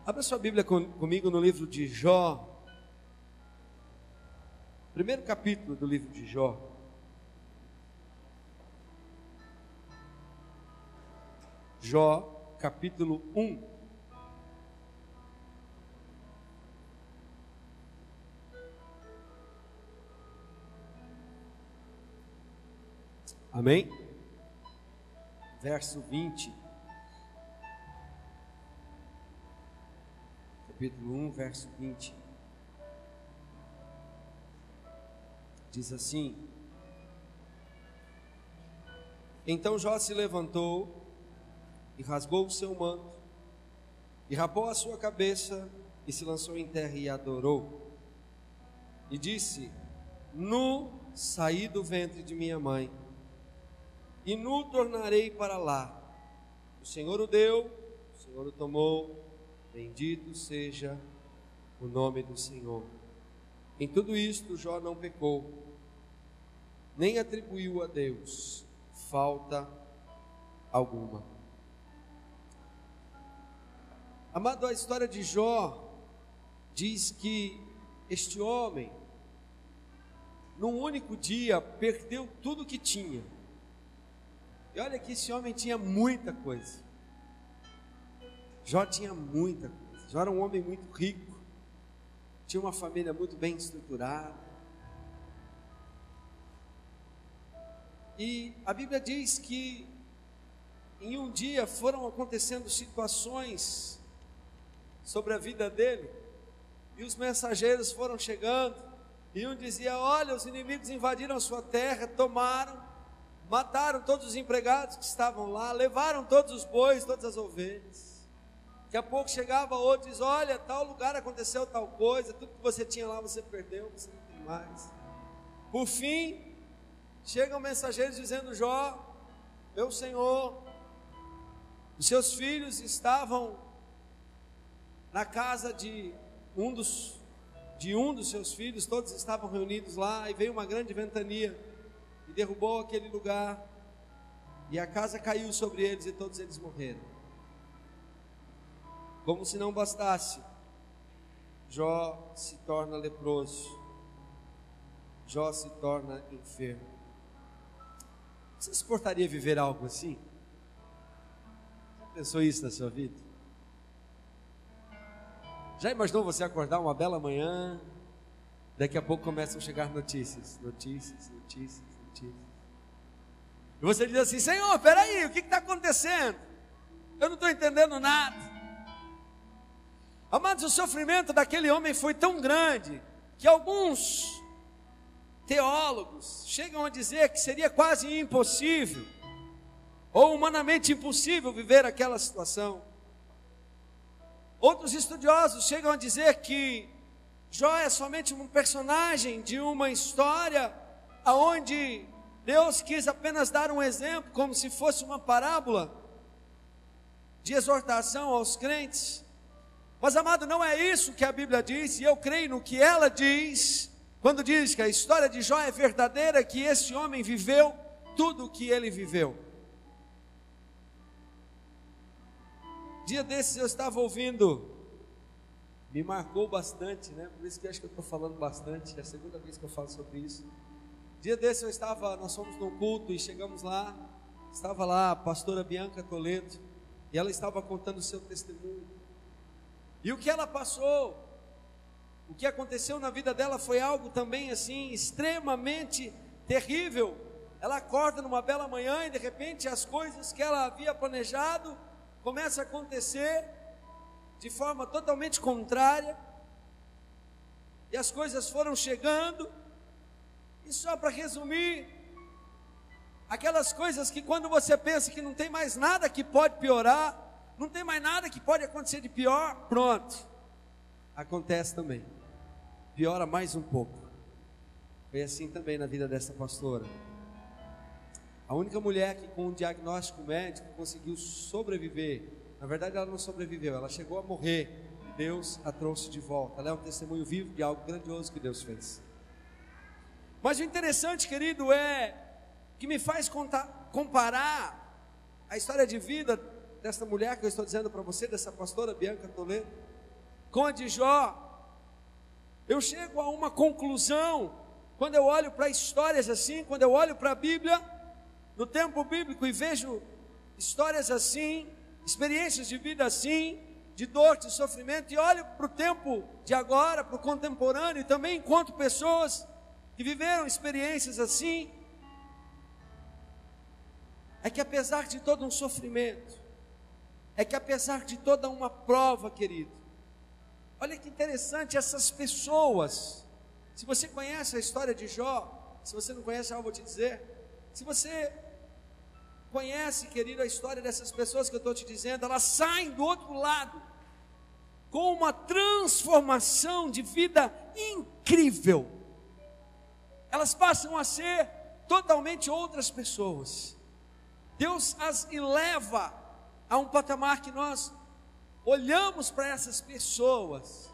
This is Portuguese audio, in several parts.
Abra sua Bíblia comigo no livro de Jó. Primeiro capítulo do livro de Jó. Jó, capítulo 1. Amém? Verso 20. Capítulo 1, verso 20. Diz assim: Então Jó se levantou e rasgou o seu manto, e rapou a sua cabeça, e se lançou em terra e adorou. E disse: Nu saí do ventre de minha mãe, e nu tornarei para lá. O Senhor o deu, o Senhor o tomou, bendito seja o nome do Senhor. Em tudo isto Jó não pecou, nem atribuiu a Deus falta alguma. Amado, a história de Jó diz que este homem, num único dia, perdeu tudo que tinha. E olha que esse homem tinha muita coisa. Jó tinha muita coisa. Jó era um homem muito rico, tinha uma família muito bem estruturada. E a Bíblia diz que em um dia foram acontecendo situações sobre a vida dele, e os mensageiros foram chegando, e um dizia: olha, os inimigos invadiram a sua terra, tomaram, mataram todos os empregados que estavam lá, levaram todos os bois, todas as ovelhas. Daqui a pouco chegava outro e diz: olha, tal lugar aconteceu tal coisa, tudo que você tinha lá você perdeu, você não tem mais. Por fim, chegam mensageiros dizendo: Jó, meu senhor, os seus filhos estavam na casa de um dos seus filhos, todos estavam reunidos lá, e veio uma grande ventania e derrubou aquele lugar, e a casa caiu sobre eles e todos eles morreram. Como se não bastasse, Jó se torna leproso, Jó se torna enfermo. Você suportaria viver algo assim? Já pensou isso na sua vida? Já imaginou você acordar uma bela manhã, daqui a pouco começam a chegar notícias, e você diz assim: Senhor, peraí, o que está acontecendo? Eu não estou entendendo nada. Amados, o sofrimento daquele homem foi tão grande, que alguns teólogos chegam a dizer que seria quase impossível, ou humanamente impossível, viver aquela situação. Outros estudiosos chegam a dizer que Jó é somente um personagem de uma história onde Deus quis apenas dar um exemplo, como se fosse uma parábola de exortação aos crentes. Mas, amado, não é isso que a Bíblia diz, e eu creio no que ela diz, quando diz que a história de Jó é verdadeira, que esse homem viveu tudo o que ele viveu. Dia desses eu estava ouvindo, me marcou bastante, né? Por isso que eu acho que eu estou falando bastante, é a segunda vez que eu falo sobre isso. Dia desses nós fomos num culto e chegamos lá, estava lá a pastora Bianca Toledo, e ela estava contando o seu testemunho. E o que ela passou, o que aconteceu na vida dela foi algo também assim, extremamente terrível. Ela acorda numa bela manhã e de repente as coisas que ela havia planejado começam a acontecer de forma totalmente contrária. E as coisas foram chegando, e só para resumir, aquelas coisas que quando você pensa que não tem mais nada que pode piorar, não tem mais nada que pode acontecer de pior, pronto, acontece também, piora mais um pouco. Foi assim também na vida dessa pastora. A única mulher que com um diagnóstico médico conseguiu sobreviver, na verdade ela não sobreviveu, ela chegou a morrer, Deus a trouxe de volta. Ela é um testemunho vivo de algo grandioso que Deus fez. Mas o interessante, querido, é que me faz comparar a história de vida dessa mulher que eu estou dizendo para você, dessa pastora Bianca Toledo, com a de Jó. Eu chego a uma conclusão, quando eu olho para histórias assim, quando eu olho para a Bíblia, no tempo bíblico, e vejo histórias assim, experiências de vida assim, de dor, de sofrimento, e olho para o tempo de agora, para o contemporâneo, e também encontro pessoas que viveram experiências assim, é que apesar de todo um sofrimento, é que apesar de toda uma prova, querido, olha que interessante, essas pessoas, se você conhece a história de Jó, se você não conhece, eu vou te dizer, se você conhece, querido, a história dessas pessoas que eu estou te dizendo, elas saem do outro lado, com uma transformação de vida incrível, elas passam a ser totalmente outras pessoas. Deus as eleva a um patamar que nós olhamos para essas pessoas,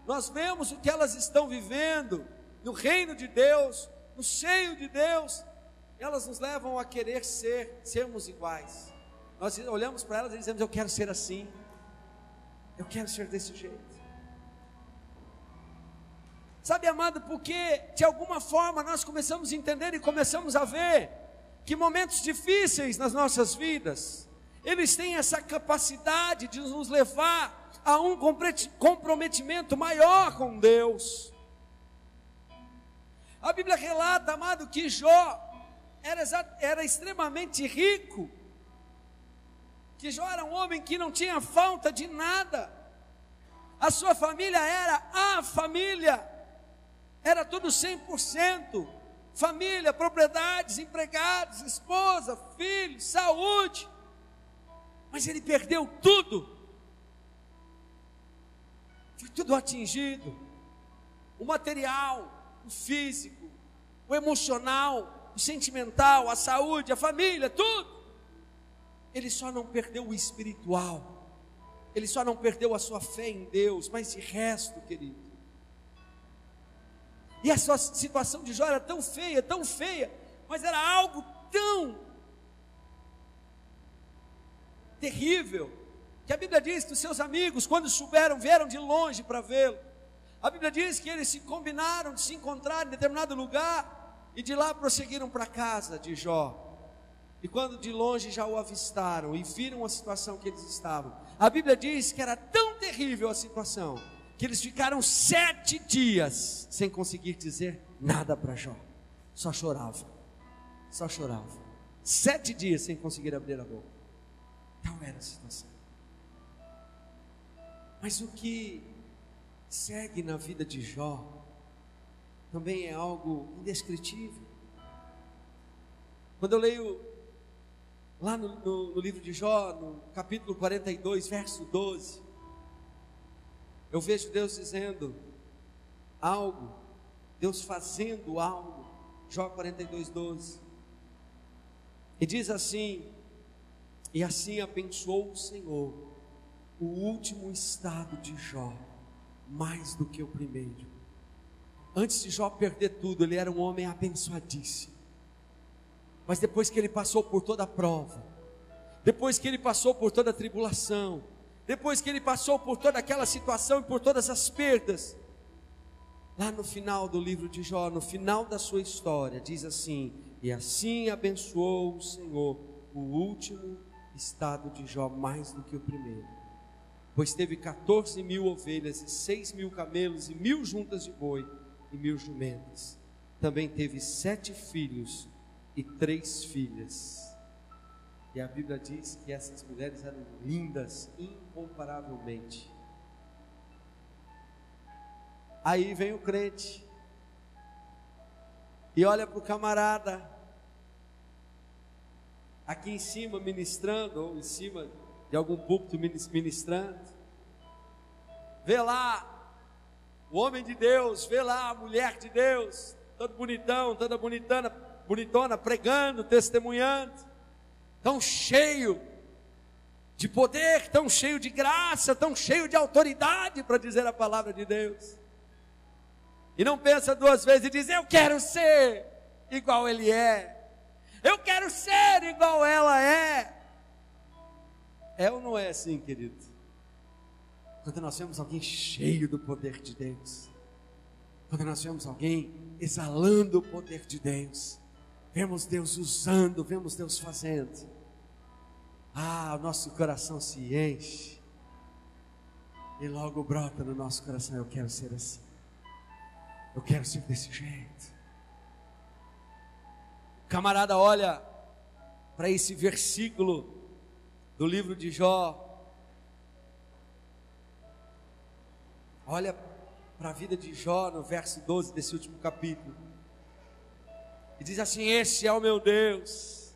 nós vemos o que elas estão vivendo no reino de Deus, no seio de Deus, elas nos levam a querer sermos iguais. Nós olhamos para elas e dizemos: eu quero ser assim, eu quero ser desse jeito. Sabe, amado, porque de alguma forma nós começamos a entender e começamos a ver que momentos difíceis nas nossas vidas, eles têm essa capacidade de nos levar a um comprometimento maior com Deus. A Bíblia relata, amado, que Jó era extremamente rico, que Jó era um homem que não tinha falta de nada, a sua família era a família, era tudo 100%, família, propriedades, empregados, esposa, filhos, saúde, mas ele perdeu tudo, foi tudo atingido, o material, o físico, o emocional, o sentimental, a saúde, a família, tudo. Ele só não perdeu o espiritual, ele só não perdeu a sua fé em Deus, mas de resto, querido. E a sua situação de Jó era tão feia, mas era algo tão terrível, que a Bíblia diz que os seus amigos, quando souberam, vieram de longe para vê-lo. A Bíblia diz que eles se combinaram de se encontrar em determinado lugar, e de lá prosseguiram para a casa de Jó. E quando de longe já o avistaram e viram a situação que eles estavam, a Bíblia diz que era tão terrível a situação, que eles ficaram 7 dias sem conseguir dizer nada para Jó, só chorava, 7 dias sem conseguir abrir a boca. Tal era a situação. Mas o que segue na vida de Jó também é algo indescritível. Quando eu leio lá no livro de Jó, no capítulo 42, verso 12, eu vejo Deus dizendo algo, Deus fazendo algo. Jó 42, 12, e diz assim: e assim abençoou o Senhor o último estado de Jó, mais do que o primeiro. Antes de Jó perder tudo, ele era um homem abençoadíssimo, mas depois que ele passou por toda a prova, depois que ele passou por toda a tribulação, depois que ele passou por toda aquela situação e por todas as perdas, lá no final do livro de Jó, no final da sua história, diz assim: e assim abençoou o Senhor o último estado de Jó, mais do que o primeiro, pois teve 14.000 ovelhas e 6.000 camelos e 1.000 juntas de boi e 1.000 jumentas. Também teve 7 filhos e 3 filhas. E a Bíblia diz que essas mulheres eram lindas incomparavelmente. Aí vem o crente e olha para o camarada aqui em cima ministrando, ou em cima de algum púlpito ministrando, vê lá o homem de Deus, vê lá a mulher de Deus, todo bonitão, toda bonitona, pregando, testemunhando, tão cheio de poder, tão cheio de graça, tão cheio de autoridade para dizer a palavra de Deus, e não pensa 2 vezes e diz: eu quero ser igual ele é. Eu quero ser igual ela é. É ou não é assim, querido? Quando nós vemos alguém cheio do poder de Deus, quando nós vemos alguém exalando o poder de Deus, vemos Deus usando, vemos Deus fazendo, o nosso coração se enche, e logo brota no nosso coração: eu quero ser assim, eu quero ser desse jeito. O camarada olha para esse versículo do livro de Jó, olha para a vida de Jó no verso 12 desse último capítulo, e diz assim: esse é o meu Deus,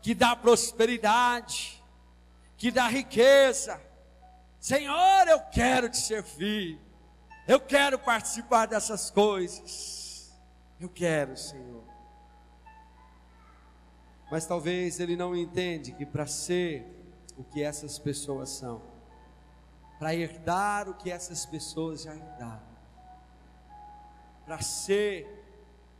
que dá prosperidade, que dá riqueza. Senhor, eu quero te servir, eu quero participar dessas coisas, eu quero, Senhor. Mas talvez ele não entende que para ser o que essas pessoas são, para herdar o que essas pessoas já herdaram, para ser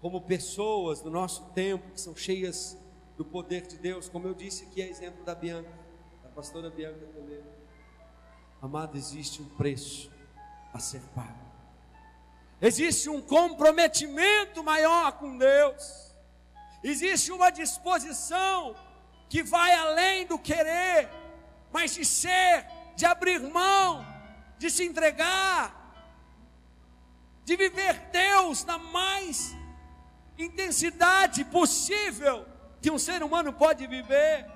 como pessoas do nosso tempo, que são cheias do poder de Deus, como eu disse aqui, é exemplo da Bianca, da pastora Bianca Toledo. Amado, existe um preço a ser pago, existe um comprometimento maior com Deus, existe uma disposição que vai além do querer, mas de ser, de abrir mão, de se entregar, de viver Deus na mais intensidade possível que um ser humano pode viver.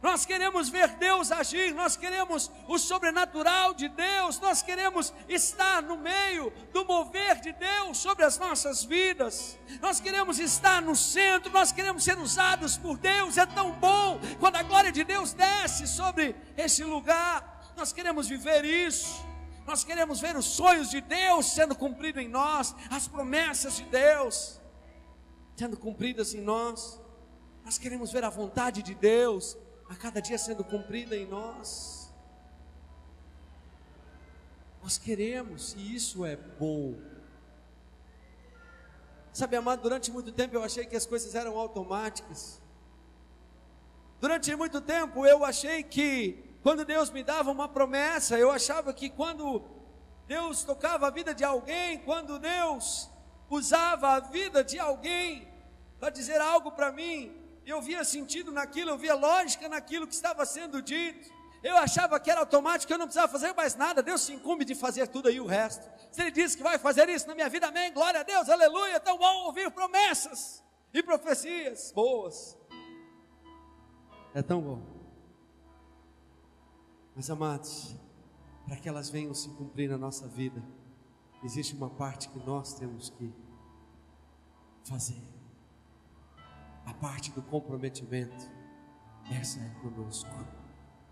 Nós queremos ver Deus agir, nós queremos o sobrenatural de Deus, nós queremos estar no meio do mover de Deus sobre as nossas vidas, nós queremos estar no centro, nós queremos ser usados por Deus. É tão bom quando a glória de Deus desce sobre esse lugar. Nós queremos viver isso, nós queremos ver os sonhos de Deus sendo cumpridos em nós, as promessas de Deus sendo cumpridas em nós. Nós queremos ver a vontade de Deus a cada dia sendo cumprida em nós. Nós queremos, e isso é bom. Sabe, amado, durante muito tempo eu achei que as coisas eram automáticas. Durante muito tempo eu achei que quando Deus me dava uma promessa, eu achava que quando Deus tocava a vida de alguém, quando Deus usava a vida de alguém para dizer algo para mim, eu via sentido naquilo, eu via lógica naquilo que estava sendo dito. Eu achava que era automático, eu não precisava fazer mais nada. Deus se incumbe de fazer tudo aí o resto. Se Ele disse que vai fazer isso na minha vida, amém, glória a Deus, aleluia. É tão bom ouvir promessas e profecias boas. É tão bom. Mas amados, para que elas venham se cumprir na nossa vida, existe uma parte que nós temos que fazer. A parte do comprometimento. Essa é conosco,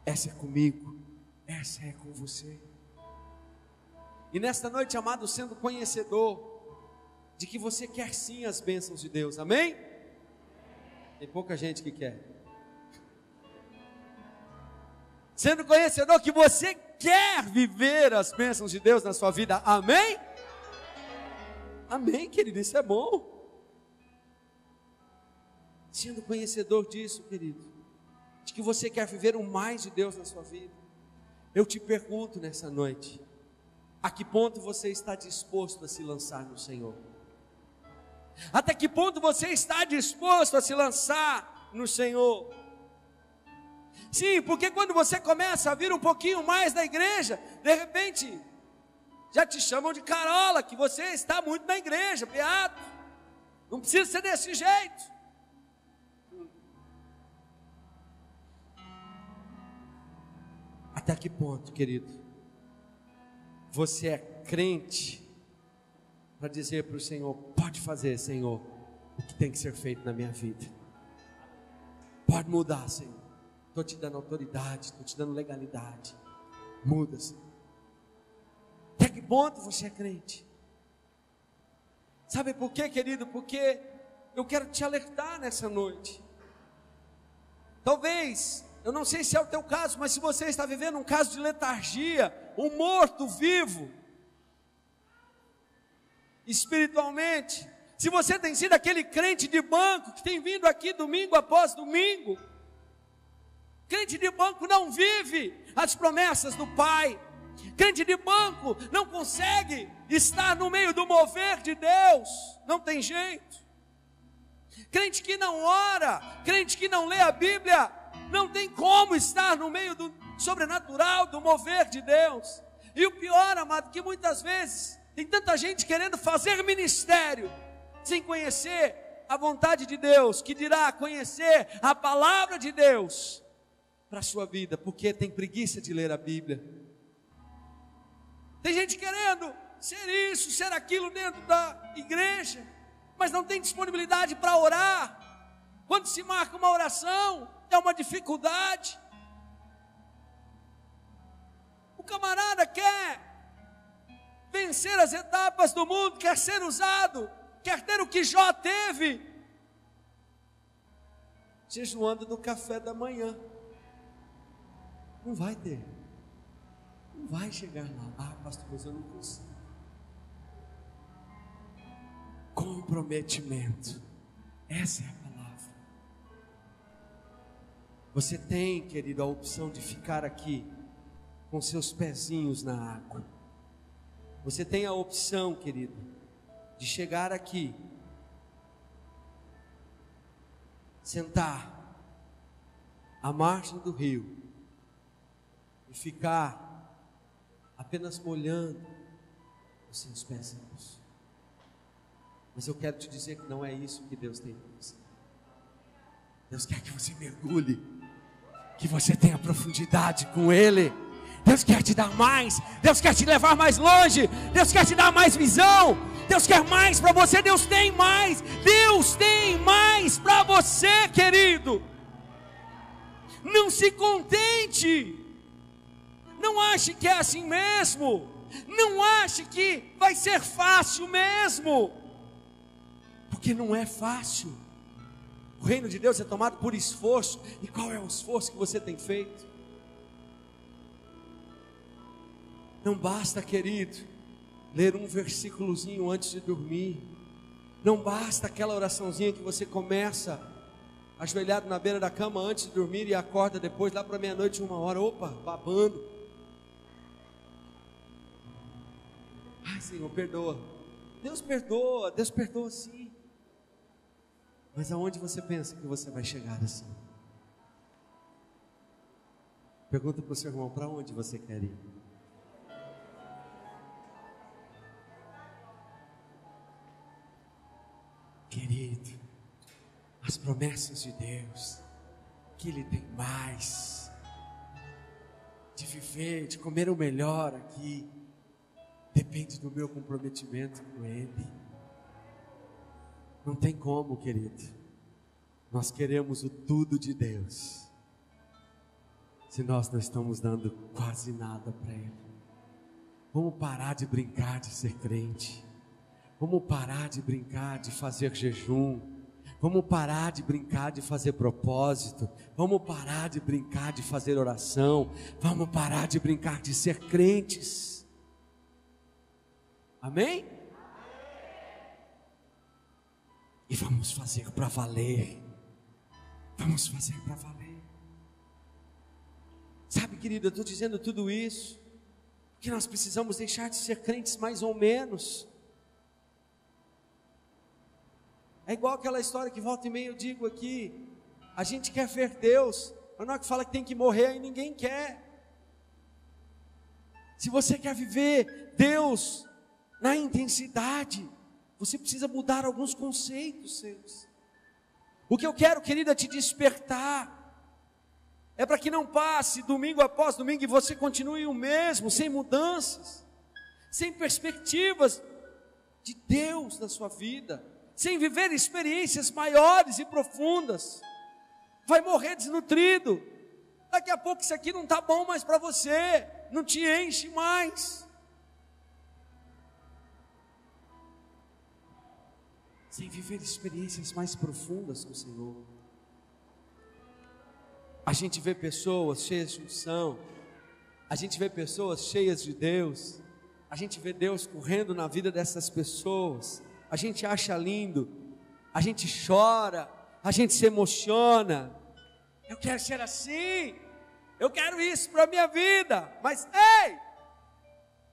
essa é comigo, essa é com você. E nesta noite, amado, sendo conhecedor de que você quer sim as bênçãos de Deus, amém? Tem pouca gente que quer. Sendo conhecedor que você quer viver as bênçãos de Deus na sua vida, amém? Amém, querido, isso é bom. Sendo conhecedor disso, querido, de que você quer viver o mais de Deus na sua vida, eu te pergunto nessa noite: a que ponto você está disposto a se lançar no Senhor? Até que ponto você está disposto a se lançar no Senhor? Sim, porque quando você começa a vir um pouquinho mais da igreja, de repente já te chamam de carola, que você está muito na igreja, beato. Não precisa ser desse jeito. Até que ponto, querido, você é crente para dizer para o Senhor: pode fazer, Senhor, o que tem que ser feito na minha vida, pode mudar, Senhor, estou te dando autoridade, estou te dando legalidade, muda, Senhor. Até que ponto você é crente? Sabe por quê, querido? Porque eu quero te alertar nessa noite. Talvez, eu não sei se é o teu caso, mas se você está vivendo um caso de letargia, um morto vivo, espiritualmente, Se você tem sido aquele crente de banco que tem vindo aqui domingo após domingo, crente de banco não vive as promessas do Pai. Crente de banco não consegue estar no meio do mover de Deus. Não tem jeito. Crente que não ora, crente que não lê a Bíblia, não tem como estar no meio do sobrenatural, do mover de Deus. E o pior, amado, que muitas vezes tem tanta gente querendo fazer ministério sem conhecer a vontade de Deus, que dirá conhecer a palavra de Deus para a sua vida, porque tem preguiça de ler a Bíblia. Tem gente querendo ser isso, ser aquilo dentro da igreja, mas não tem disponibilidade para orar. Quando se marca uma oração, é uma dificuldade. O camarada quer vencer as etapas do mundo, quer ser usado, quer ter o que Jó teve, jejuando no café da manhã. Não vai ter, não vai chegar lá. Ah, pastor, mas eu não consigo. Comprometimento, essa é a palavra. Você tem, querido, a opção de ficar aqui com seus pezinhos na água. Você tem a opção, querido, de chegar aqui, sentar à margem do rio e ficar apenas molhando os seus pezinhos. Mas eu quero te dizer que não é isso que Deus tem para você. Deus quer que você mergulhe, que você tenha profundidade com Ele. Deus quer te dar mais, Deus quer te levar mais longe, Deus quer te dar mais visão, Deus quer mais para você, Deus tem mais para você, querido. Não se contente, não ache que é assim mesmo, não ache que vai ser fácil mesmo, porque não é fácil. O reino de Deus é tomado por esforço. E qual é o esforço que você tem feito? Não basta, querido, ler um versículozinho antes de dormir. Não basta aquela oraçãozinha que você começa ajoelhado na beira da cama antes de dormir e acorda depois lá para meia-noite, 1h, opa, babando. Ai, Senhor, perdoa. Deus perdoa sim. Mas aonde você pensa que você vai chegar assim? Pergunta para o seu irmão, para onde você quer ir? Querido, as promessas de Deus, que Ele tem mais, de viver, de comer o melhor aqui, depende do meu comprometimento com Ele. Não tem como, querido. Nós queremos o tudo de Deus, se nós não estamos dando quase nada para Ele. Vamos parar de brincar de ser crente. Vamos parar de brincar de fazer jejum. Vamos parar de brincar de fazer propósito. Vamos parar de brincar de fazer oração. Vamos parar de brincar de ser crentes. Amém? E vamos fazer para valer. Vamos fazer para valer. Sabe, querido, eu estou dizendo tudo isso porque nós precisamos deixar de ser crentes mais ou menos. É igual aquela história que volta e meia eu digo aqui. A gente quer ver Deus, mas na hora que fala que tem que morrer, aí ninguém quer. Se você quer viver Deus na intensidade, você precisa mudar alguns conceitos seus. O que eu quero, querida, é te despertar. É para que não passe domingo após domingo e você continue o mesmo, sem mudanças, sem perspectivas de Deus na sua vida, sem viver experiências maiores e profundas. Vai morrer desnutrido. Daqui a pouco isso aqui não está bom mais para você, não te enche mais. Sem viver experiências mais profundas com o Senhor. A gente vê pessoas cheias de unção, a gente vê pessoas cheias de Deus, a gente vê Deus correndo na vida dessas pessoas, a gente acha lindo, a gente chora, a gente se emociona. Eu quero ser assim, eu quero isso para a minha vida. Mas ei,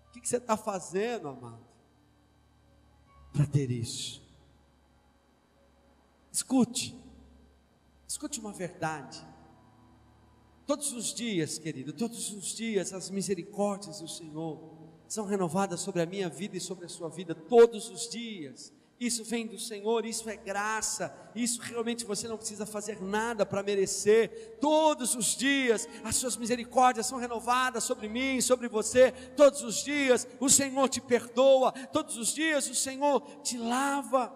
o que você está fazendo, amado, para ter isso? Escute uma verdade. Todos os dias, querido, todos os dias as misericórdias do Senhor são renovadas sobre a minha vida e sobre a sua vida, todos os dias. Isso vem do Senhor, isso é graça, isso realmente você não precisa fazer nada para merecer. Todos os dias as suas misericórdias são renovadas sobre mim, sobre você. Todos os dias o Senhor te perdoa, todos os dias o Senhor te lava,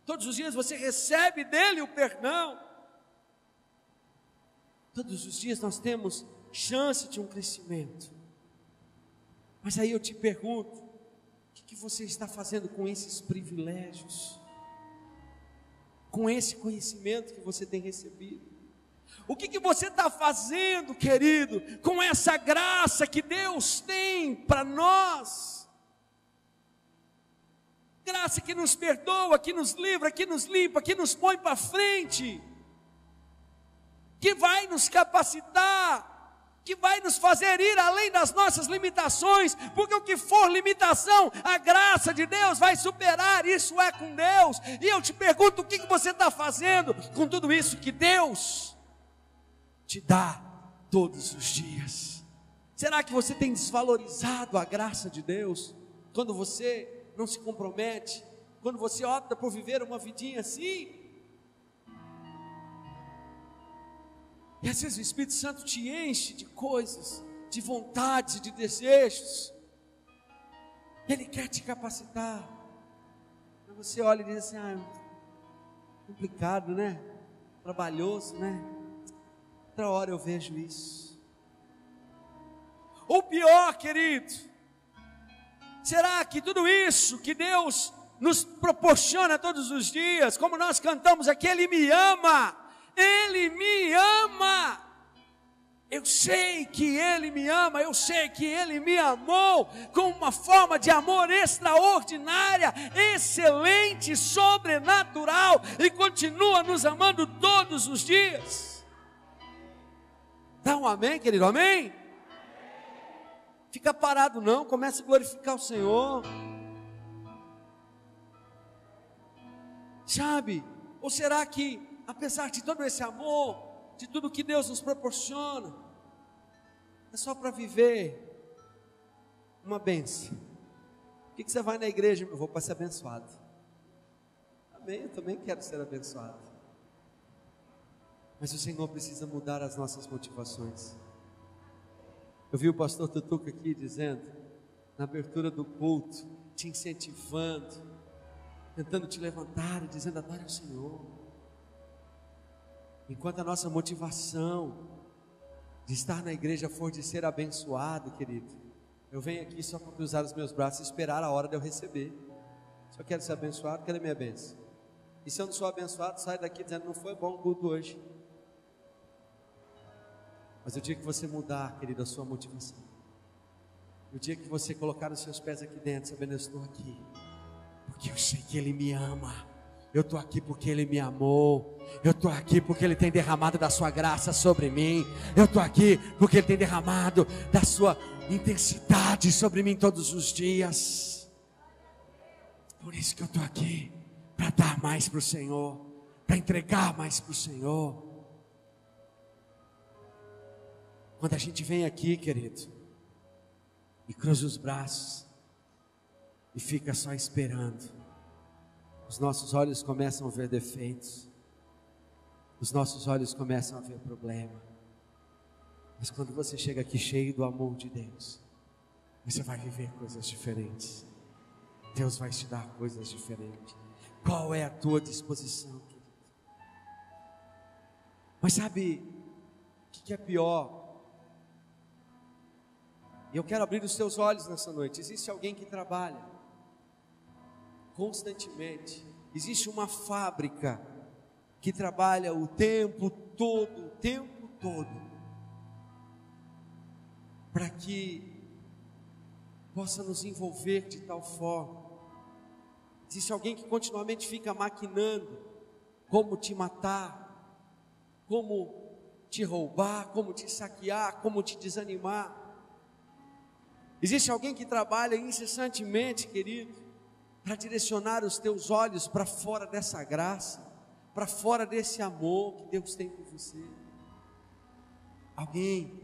todos os dias você recebe dele o perdão. Todos os dias nós temos chance de um crescimento. Mas aí eu te pergunto, o que você está fazendo com esses privilégios? Com esse conhecimento que você tem recebido? O que você está fazendo, querido, com essa graça que Deus tem para nós? Graça que nos perdoa, que nos livra, que nos limpa, que nos põe para frente, que vai nos capacitar, que vai nos fazer ir além das nossas limitações, porque o que for limitação, a graça de Deus vai superar. Isso é com Deus. E eu te pergunto, o que você está fazendo com tudo isso que Deus te dá todos os dias? Será que você tem desvalorizado a graça de Deus, quando você não se compromete, quando você opta por viver uma vidinha assim? E às vezes o Espírito Santo te enche de coisas, de vontades, de desejos. Ele quer te capacitar. Mas você olha e diz assim: complicado, né? Trabalhoso, né? Outra hora eu vejo isso. Ou pior, querido, será que tudo isso que Deus nos proporciona todos os dias, como nós cantamos aqui, Ele me ama. Ele me ama, eu sei que Ele me ama, eu sei que Ele me amou com uma forma de amor extraordinária, excelente, sobrenatural, e continua nos amando todos os dias. Dá um amém, querido, amém? Fica parado não, comece a glorificar o Senhor. Sabe, ou será que apesar de todo esse amor, de tudo que Deus nos proporciona, é só para viver uma bênção? Por que você vai na igreja? Eu vou para ser abençoado. Amém, eu também quero ser abençoado. Mas o Senhor precisa mudar as nossas motivações. Eu vi o pastor Tutuca aqui dizendo, na abertura do culto, te incentivando, tentando te levantar e dizendo: adore ao Senhor. Enquanto a nossa motivação de estar na igreja for de ser abençoado, querido, eu venho aqui só para cruzar os meus braços e esperar a hora de eu receber. Se eu quero ser abençoado, quero a minha bênção. E se eu não sou abençoado, sai daqui dizendo: não foi bom o culto hoje. Mas o dia que você mudar, querido, a sua motivação, o dia que você colocar os seus pés aqui dentro, sabendo: eu estou aqui porque eu sei que Ele me ama. Eu estou aqui porque Ele me amou. Eu estou aqui porque Ele tem derramado da sua graça sobre mim. Eu estou aqui porque Ele tem derramado da sua intensidade sobre mim todos os dias. Por isso que eu estou aqui, para dar mais para o Senhor, para entregar mais para o Senhor. Quando a gente vem aqui, querido, e cruza os braços e fica só esperando, os nossos olhos começam a ver defeitos, os nossos olhos começam a ver problema. Mas quando você chega aqui cheio do amor de Deus, você vai viver coisas diferentes. Deus vai te dar coisas diferentes. Qual é a tua disposição, querido? Mas sabe o que é pior? E eu quero abrir os seus olhos nessa noite. Existe alguém que trabalha constantemente, existe uma fábrica que trabalha o tempo todo, para que possa nos envolver de tal forma Existe alguém que continuamente fica maquinando como te matar, como te roubar, como te saquear, como te desanimar. Existe alguém que trabalha incessantemente, querido, para direcionar os teus olhos para fora dessa graça, para fora desse amor que Deus tem por você. Alguém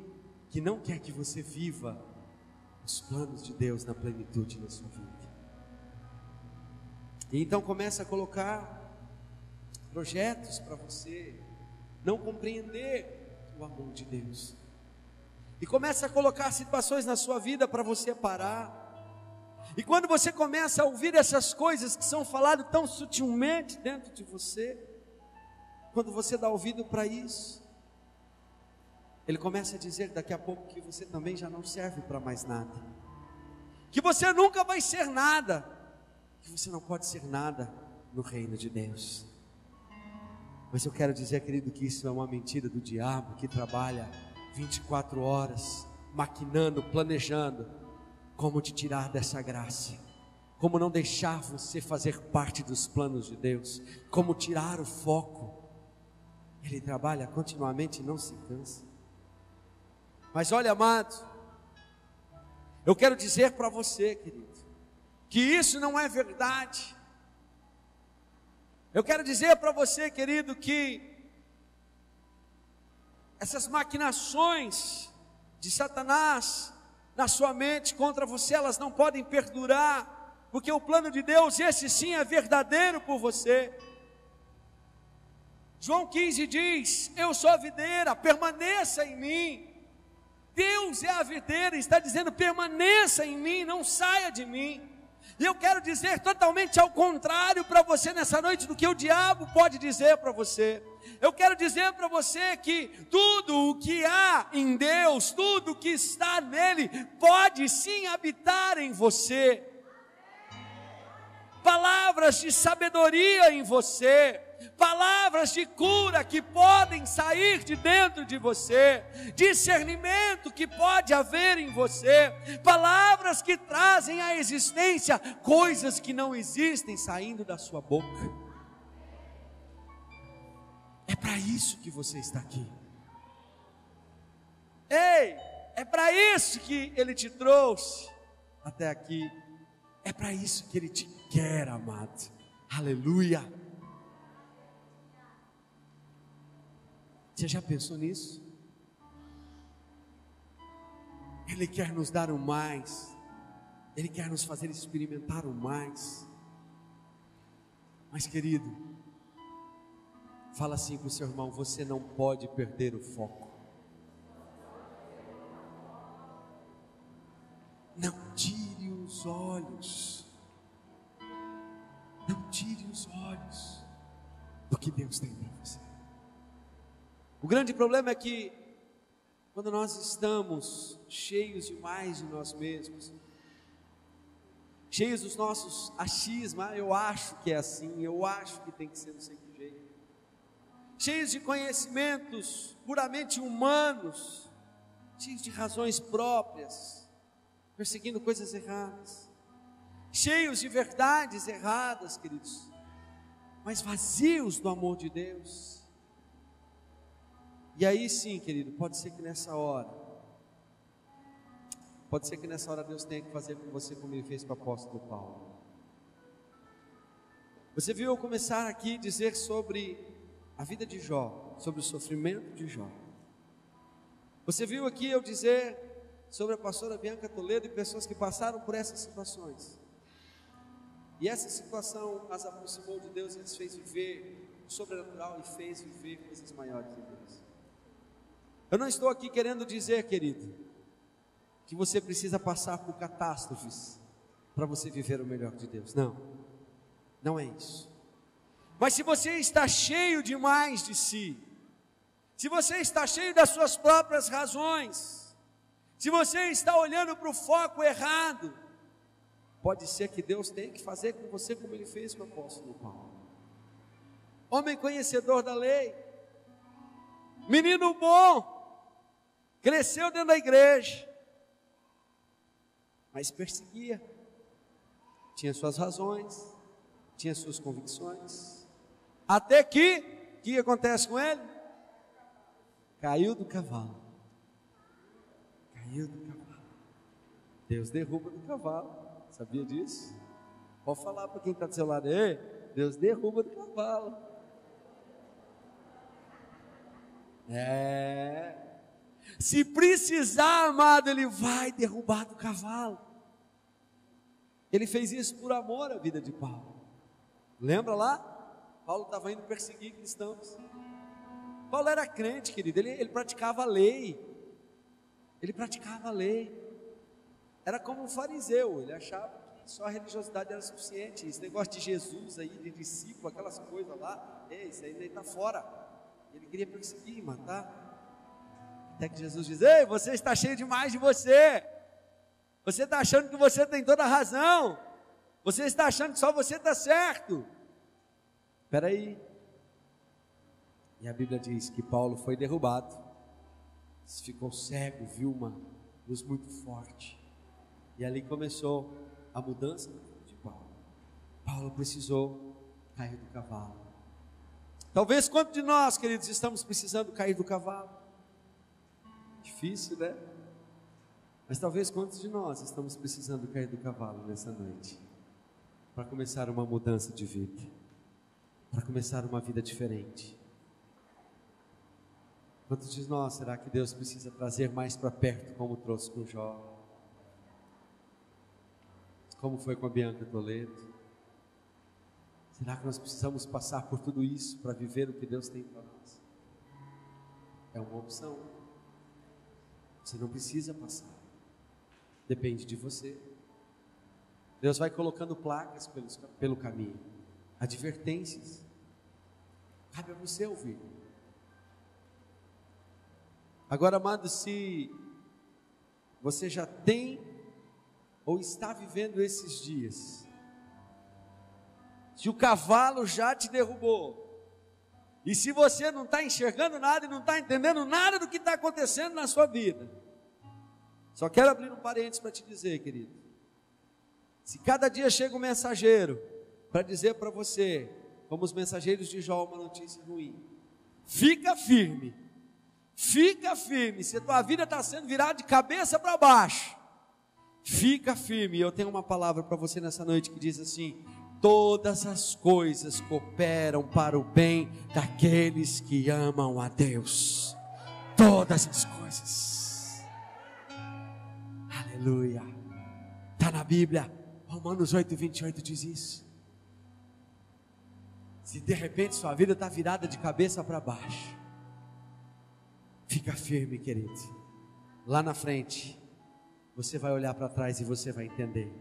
que não quer que você viva os planos de Deus na plenitude na sua vida. E então começa a colocar projetos para você não compreender o amor de Deus. E começa a colocar situações na sua vida para você parar. E quando você começa a ouvir essas coisas que são faladas tão sutilmente dentro de você, quando você dá ouvido para isso, ele começa a dizer daqui a pouco que você também já não serve para mais nada, que você nunca vai ser nada, que você não pode ser nada no reino de Deus. Mas eu quero dizer, querido, que isso é uma mentira do diabo, que trabalha 24 horas, maquinando, planejando, como te tirar dessa graça, como não deixar você fazer parte dos planos de Deus, como tirar o foco. Ele trabalha continuamente e não se cansa. Mas olha, amado, eu quero dizer para você, querido, que isso não é verdade. Eu quero dizer para você, querido, que essas maquinações de Satanás na sua mente contra você, elas não podem perdurar, porque o plano de Deus, esse sim é verdadeiro por você. João 15 diz: eu sou a videira, permaneça em mim. Deus é a videira, está dizendo: permaneça em mim, não saia de mim. E eu quero dizer totalmente ao contrário para você nessa noite do que o diabo pode dizer para você. Eu quero dizer para você que tudo o que há em Deus, tudo o que está nele, pode sim habitar em você. Palavras de sabedoria em você, palavras de cura que podem sair de dentro de você, discernimento que pode haver em você, palavras que trazem à existência coisas que não existem saindo da sua boca. É para isso que você está aqui. Ei, é para isso que Ele te trouxe até aqui. É para isso que Ele te quer, amado. Aleluia. Você já pensou nisso? Ele quer nos dar o mais. Ele quer nos fazer experimentar o mais. Mas, querido, fala assim para o seu irmão: você não pode perder o foco. Não tire os olhos. Não tire os olhos do que Deus tem para você. O grande problema é que quando nós estamos cheios demais de nós mesmos, cheios dos nossos achismos, eu acho que é assim, eu acho que tem que ser do seu jeito, cheios de conhecimentos puramente humanos, cheios de razões próprias, perseguindo coisas erradas, cheios de verdades erradas, queridos, mas vazios do amor de Deus. E aí sim, querido, pode ser que nessa hora Deus tenha que fazer com você como Ele fez com o apóstolo Paulo. Você viu eu começar aqui a dizer sobre a vida de Jó, sobre o sofrimento de Jó. Você viu aqui eu dizer sobre a pastora Bianca Toledo e pessoas que passaram por essas situações. E essa situação as aproximou de Deus e as fez viver o sobrenatural e fez viver coisas maiores em Deus. Eu não estou aqui querendo dizer, querido, que você precisa passar por catástrofes para você viver o melhor de Deus. Não, não é isso. Mas se você está cheio demais de si, se você está cheio das suas próprias razões, se você está olhando para o foco errado, pode ser que Deus tenha que fazer com você como Ele fez com o apóstolo Paulo. Homem conhecedor da lei, menino bom, cresceu dentro da igreja, mas perseguia, tinha suas razões, tinha suas convicções, até que, o que acontece com ele? Caiu do cavalo. Caiu do cavalo. Deus derruba do cavalo. Sabia disso? Pode falar para quem está do seu lado. Ei, Deus derruba do cavalo. Se precisar, amado, Ele vai derrubar do cavalo. Ele fez isso por amor à vida de Paulo. Lembra lá? Paulo estava indo perseguir cristãos. Paulo era crente, querido. Ele praticava a lei. Ele praticava a lei. Era como um fariseu. Ele achava que só a religiosidade era suficiente. Esse negócio de Jesus aí, de discípulo, aquelas coisas lá, isso aí está fora. Ele queria perseguir, matar. Até que Jesus diz: ei, você está cheio demais de você. Você está achando que você tem toda a razão. Você está achando que só você está certo. Espera aí. E a Bíblia diz que Paulo foi derrubado. Ficou cego, viu uma luz muito forte. E ali começou a mudança de Paulo. Paulo precisou cair do cavalo. Talvez quantos de nós, queridos, estamos precisando cair do cavalo? Difícil, né? Mas talvez quantos de nós estamos precisando cair do cavalo nessa noite? Para começar uma mudança de vida. Para começar uma vida diferente. Quantos de nós será que Deus precisa trazer mais para perto, como trouxe com Jó? Como foi com a Bianca Toledo? Será que nós precisamos passar por tudo isso para viver o que Deus tem para nós? É uma opção. Você não precisa passar. Depende de você. Deus vai colocando placas pelo caminho, advertências. Cabe a você ouvir. Agora, amado, se você já tem ou está vivendo esses dias, se o cavalo já te derrubou, e se você não está enxergando nada e não está entendendo nada do que está acontecendo na sua vida, só quero abrir um parênteses para te dizer, querido, se cada dia chega um mensageiro para dizer para você, como os mensageiros de Jó, uma notícia ruim, fica firme, se a tua vida está sendo virada de cabeça para baixo, fica firme. Eu tenho uma palavra para você nessa noite que diz assim: todas as coisas cooperam para o bem daqueles que amam a Deus. Todas as coisas. Aleluia. Está na Bíblia. Romanos 8:28 diz isso. Se de repente sua vida está virada de cabeça para baixo, fica firme, querido. Lá na frente, você vai olhar para trás e você vai entender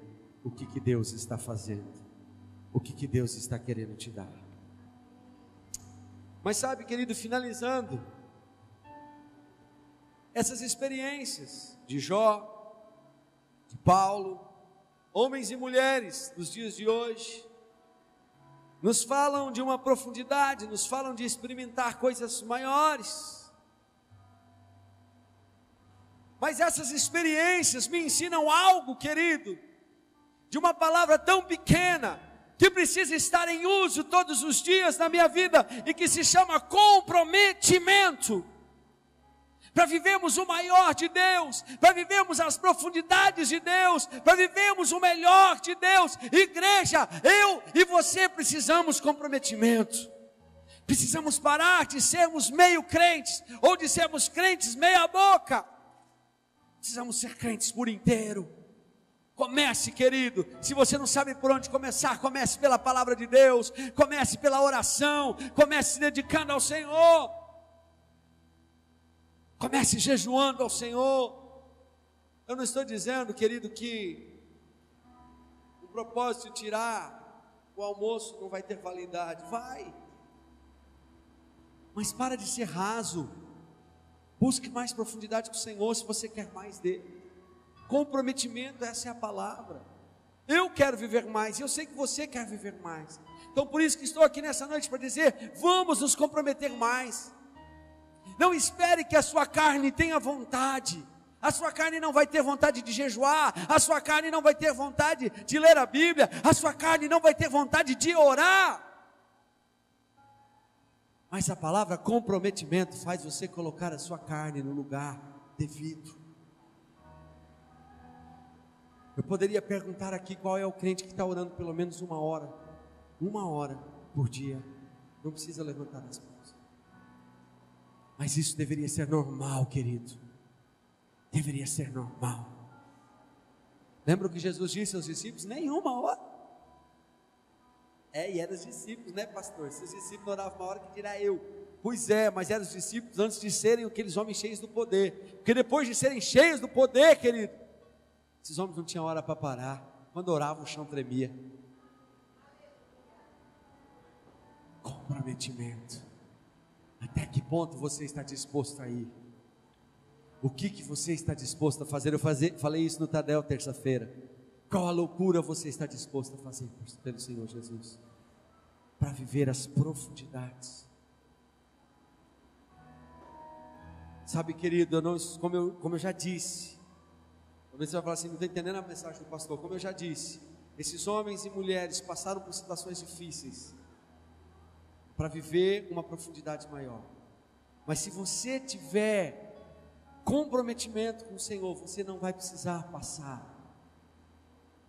o que Deus está fazendo, o que Deus está querendo te dar. Mas sabe, querido, finalizando, essas experiências de Jó, de Paulo, homens e mulheres dos dias de hoje, nos falam de uma profundidade, nos falam de experimentar coisas maiores. Mas essas experiências me ensinam algo, querido, de uma palavra tão pequena, que precisa estar em uso todos os dias na minha vida, e que se chama comprometimento. Para vivermos o maior de Deus, para vivermos as profundidades de Deus, para vivermos o melhor de Deus. Igreja, eu e você precisamos comprometimento. Precisamos parar de sermos meio crentes, ou de sermos crentes meia boca. Precisamos ser crentes por inteiro. Comece, querido. Se você não sabe por onde começar, comece pela palavra de Deus, comece pela oração, comece se dedicando ao Senhor, comece jejuando ao Senhor. Eu não estou dizendo, querido, que o propósito de tirar o almoço não vai ter validade. Vai, mas para de ser raso. Busque mais profundidade com o Senhor se você quer mais dele. Comprometimento, essa é a palavra. Eu quero viver mais, eu sei que você quer viver mais. Então por isso que estou aqui nessa noite para dizer: vamos nos comprometer mais. Não espere que a sua carne tenha vontade. a sua carne não vai ter vontade de jejuar, a sua carne não vai ter vontade de ler a Bíblia, a sua carne não vai ter vontade de orar. Mas a palavra comprometimento faz você colocar a sua carne no lugar devido. Eu poderia perguntar aqui qual é o crente que está orando pelo menos uma hora por dia. Não precisa levantar as mãos. Mas isso deveria ser normal, querido. Deveria ser normal. Lembra o que Jesus disse aos discípulos? Nenhuma hora. E eram os discípulos, né, pastor? Se os discípulos não oravam uma hora, que dirá eu? Pois é, mas eram os discípulos antes de serem aqueles homens cheios do poder. Porque depois de serem cheios do poder, querido, esses homens não tinham hora para parar. Quando oravam, o chão tremia. Comprometimento. Até que ponto você está disposto a ir? O que você está disposto a fazer? Falei isso no Tadel terça-feira. Qual a loucura você está disposto a fazer pelo Senhor Jesus? Para viver as profundidades. Sabe, querido, como eu já disse, talvez você vai falar assim, não estou entendendo a mensagem do pastor. Como eu já disse, esses homens e mulheres passaram por situações difíceis para viver uma profundidade maior. Mas se você tiver comprometimento com o Senhor, você não vai precisar passar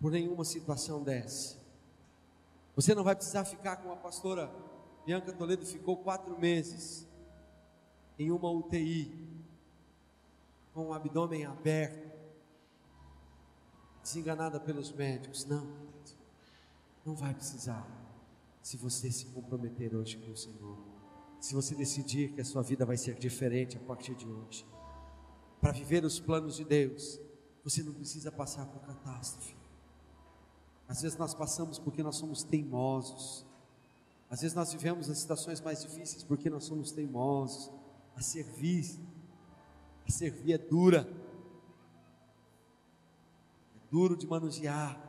por nenhuma situação dessa. Você não vai precisar ficar como a pastora Bianca Toledo ficou 4 meses em uma UTI, com o abdômen aberto, desenganada pelos médicos. Não vai precisar, se você se comprometer hoje com o Senhor, se você decidir que a sua vida vai ser diferente a partir de hoje, para viver os planos de Deus. Você não precisa passar por catástrofe. Às vezes nós passamos porque nós somos teimosos. Às vezes nós vivemos as situações mais difíceis porque nós somos teimosos. A servir é dura. É duro de manusear.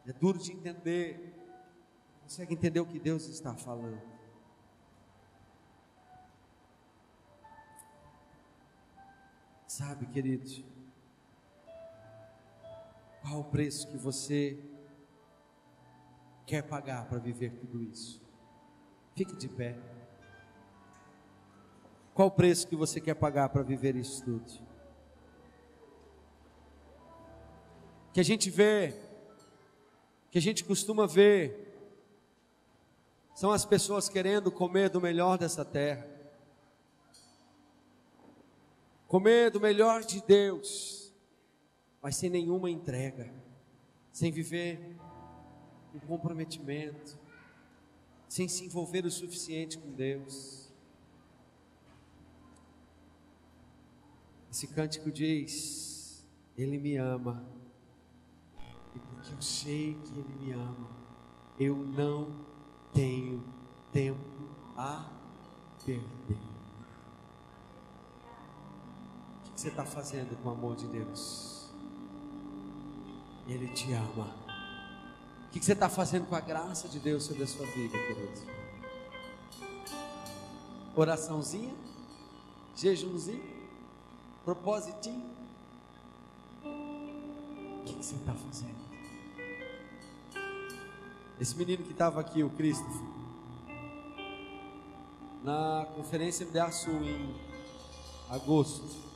É duro de entender. Não consegue entender o que Deus está falando. Sabe, queridos, qual o preço que você quer pagar para viver tudo isso? Fique de pé. Qual o preço que você quer pagar para viver isso tudo? Que a gente vê, que a gente costuma ver, são as pessoas querendo comer do melhor dessa terra, comer do melhor de Deus, mas sem nenhuma entrega, sem viver um comprometimento, sem se envolver o suficiente com Deus. Esse cântico diz: Ele me ama, e porque eu sei que Ele me ama, eu não tenho tempo a perder. O que você está fazendo com o amor de Deus? Ele te ama. O que você está fazendo com a graça de Deus sobre a sua vida, querido? Oraçãozinha? Jejumzinho? Propositinho? O que você está fazendo? Esse menino que estava aqui, o Christopher, na conferência MDA Sul em agosto,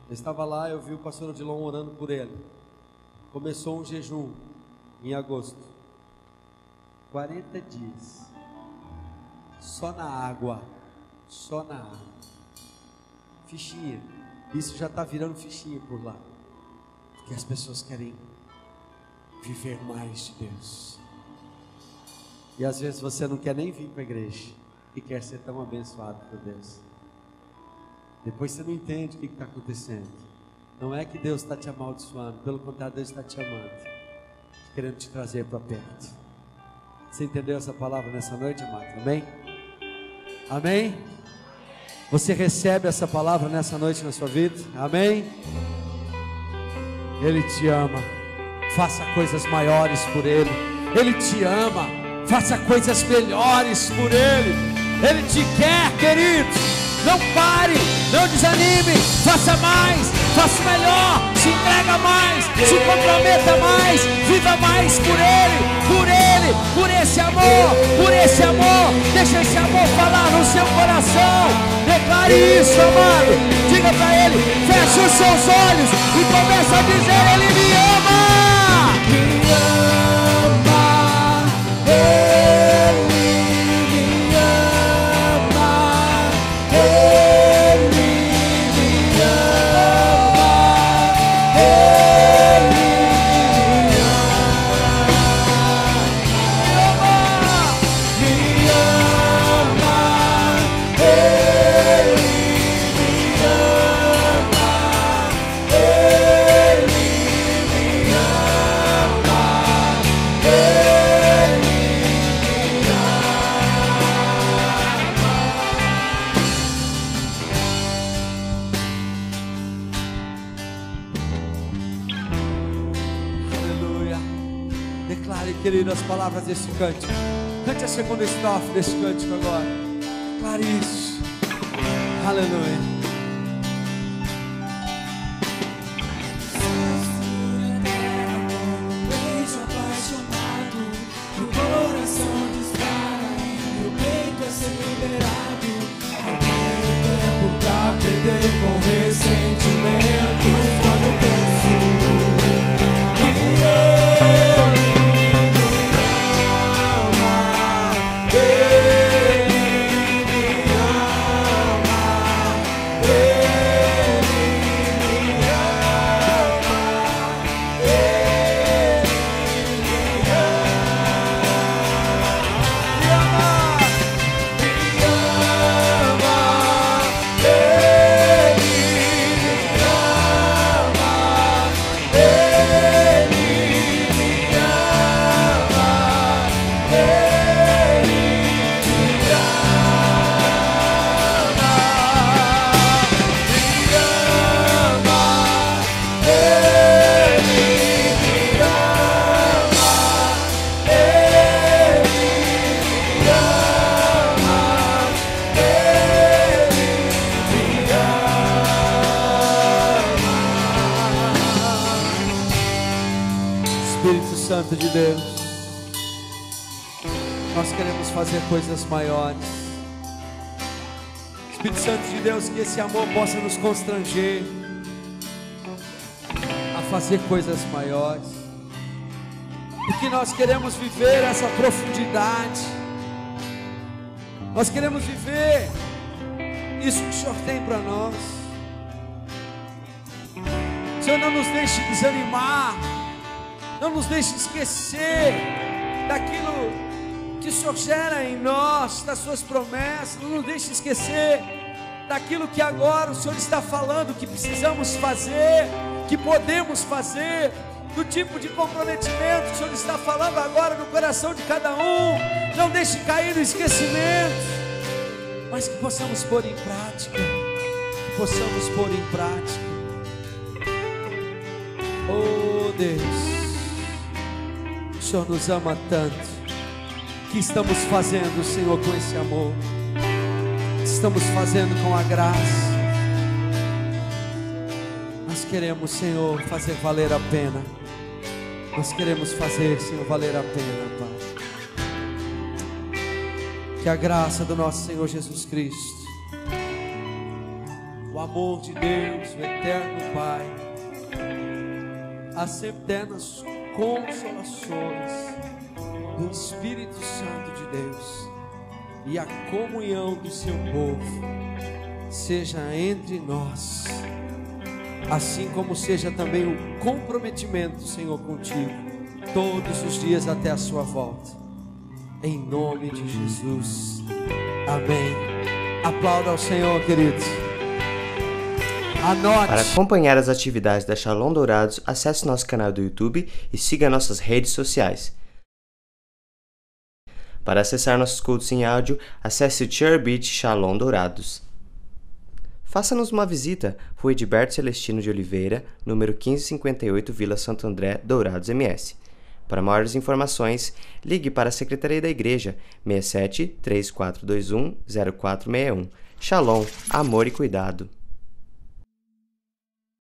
eu estava lá, eu vi o pastor Odilon orando por ele. Começou um jejum em agosto, 40 dias, só na água, fichinha, isso já está virando fichinha por lá, porque as pessoas querem viver mais de Deus, e às vezes você não quer nem vir para a igreja, e quer ser tão abençoado por Deus. Depois você não entende o que está acontecendo. Não é que Deus está te amaldiçoando, pelo contrário, Deus está te amando, querendo te trazer para perto. Você entendeu essa palavra nessa noite, amado? Amém? Amém? Você recebe essa palavra nessa noite na sua vida? Amém? Ele te ama. Faça coisas maiores por Ele. Ele te ama. Faça coisas melhores por Ele. Ele te quer, querido. Não pare, não desanime, faça mais, faça melhor, se entrega mais, se comprometa mais, viva mais por Ele, por esse amor, deixa esse amor falar no seu coração, declare isso, amado, diga pra Ele, feche os seus olhos e começa a dizer, Ele me ama, querido, as palavras desse cântico. Cante a segunda estrofe desse cântico agora. Declare isso. Aleluia. Beijo apaixonado, o coração dispara e o peito é ser liberado. Ao mesmo tempo pra aprender com ressentimentos. Quando penso Santo de Deus, nós queremos fazer coisas maiores. Espírito Santo de Deus, que esse amor possa nos constranger a fazer coisas maiores, porque nós queremos viver essa profundidade, nós queremos viver isso que o Senhor tem para nós. Senhor, não nos deixe desanimar, não nos deixe esquecer daquilo que o Senhor gera em nós, das suas promessas. Não nos deixe esquecer daquilo que agora o Senhor está falando, que precisamos fazer, que podemos fazer, do tipo de comprometimento que o Senhor está falando agora no coração de cada um. Não deixe cair no esquecimento, mas que possamos pôr em prática, Oh Deus, o Senhor nos ama tanto, que estamos fazendo, Senhor, com esse amor, estamos fazendo com a graça. Nós queremos, Senhor, fazer valer a pena. Nós queremos fazer, Senhor, valer a pena, Pai. Que a graça do nosso Senhor Jesus Cristo, o amor de Deus, o eterno Pai, as eternas consolações do Espírito Santo de Deus e a comunhão do seu povo seja entre nós, assim como seja também o comprometimento, Senhor, contigo, todos os dias até a sua volta, em nome de Jesus, amém. Aplauda ao Senhor, queridos. Anote. Para acompanhar as atividades da Shalom Dourados, acesse nosso canal do YouTube e siga nossas redes sociais. Para acessar nossos cultos em áudio, acesse o Cheerbeat Shalom Dourados. Faça-nos uma visita, Rua Edilberto Celestino de Oliveira, número 1558, Vila Santo André, Dourados MS. Para maiores informações, ligue para a Secretaria da Igreja, 67 3421 0461. Shalom, amor e cuidado.